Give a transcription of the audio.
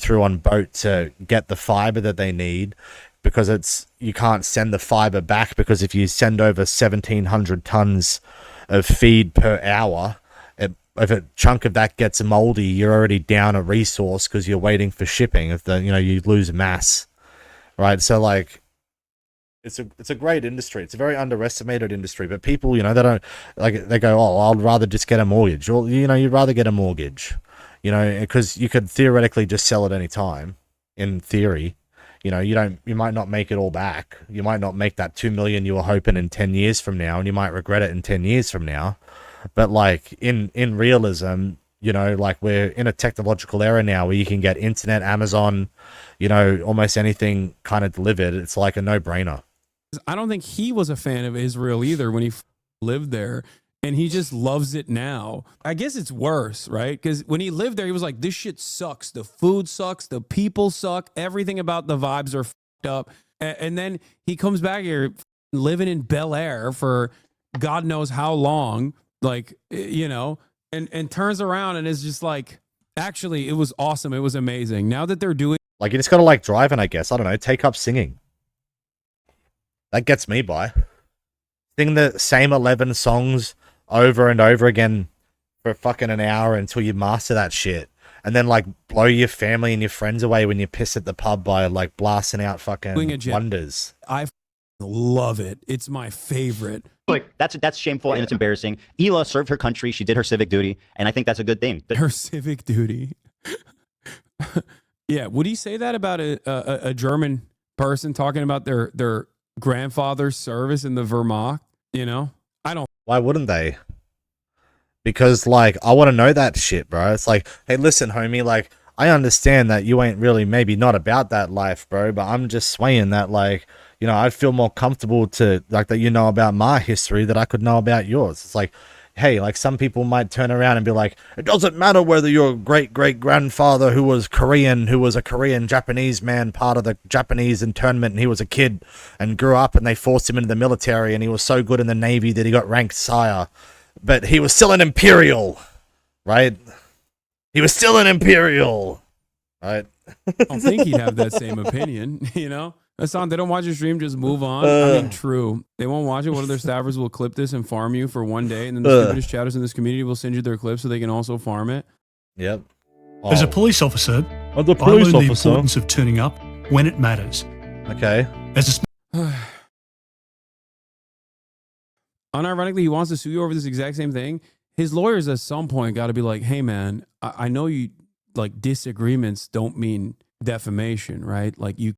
through on boat to get the fiber that they need, because you can't send the fiber back, because if you send over 1,700 tons of feed per hour, if a chunk of that gets moldy, you're already down a resource because you're waiting for shipping. If you lose mass, right? So like, it's a great industry. It's a very underestimated industry, but people, they don't like. They go, "Oh, I'd rather just get a mortgage." Well, you'd rather get a mortgage, because you could theoretically just sell at any time. In theory, you might not make it all back. You might not make that 2 million you were hoping in 10 years from now, and you might regret it in 10 years from now. But like in realism, like we're in a technological era now where you can get internet, Amazon, almost anything kind of delivered. It's like a no-brainer. I don't think he was a fan of Israel either when he lived there, and he just loves it now. I guess it's worse, right? Because when he lived there, he was like, this shit sucks. The food sucks. The people suck. Everything about the vibes are fucked up. And then he comes back here living in Bel Air for God knows how long, like, and turns around and is just like, actually, it was awesome. It was amazing. Now that they're doing, like, you just got to like driving, I guess. I don't know. Take up singing. That gets me by. Sing the same 11 songs over and over again for fucking an hour until you master that shit. And then like blow your family and your friends away when you piss at the pub by like blasting out fucking wonders. I love it. It's my favorite. Like that's shameful and it's embarrassing. Hila served her country. She did her civic duty, and I think that's a good thing. Her civic duty. Yeah, would he say that about a German person talking about their grandfather's service in the Wehrmacht? I don't. Why wouldn't they? Because like I want to know that shit, bro. It's like, hey, listen, homie. Like I understand that you ain't really maybe not about that life, bro. But I'm just swaying that like. I'd feel more comfortable to like that about my history that I could know about yours. It's like, hey, like some people might turn around and be like, it doesn't matter whether your great-great-grandfather who was a Korean Japanese man, part of the Japanese internment, and he was a kid and grew up and they forced him into the military and he was so good in the Navy that he got ranked sire. But he was still an Imperial, right? He was still an Imperial, right? I don't think he'd have that same opinion, Hassan, they don't watch your stream, just move on. I mean, true. They won't watch it. One of their staffers will clip this and farm you for one day, and then the stupidest chatters in this community will send you their clips so they can also farm it. Yep. Oh. As a police officer, I learned the importance of turning up when it matters. Okay. Unironically, he wants to sue you over this exact same thing. His lawyers at some point got to be like, hey, man, I know you, like, disagreements don't mean defamation, right? Like, you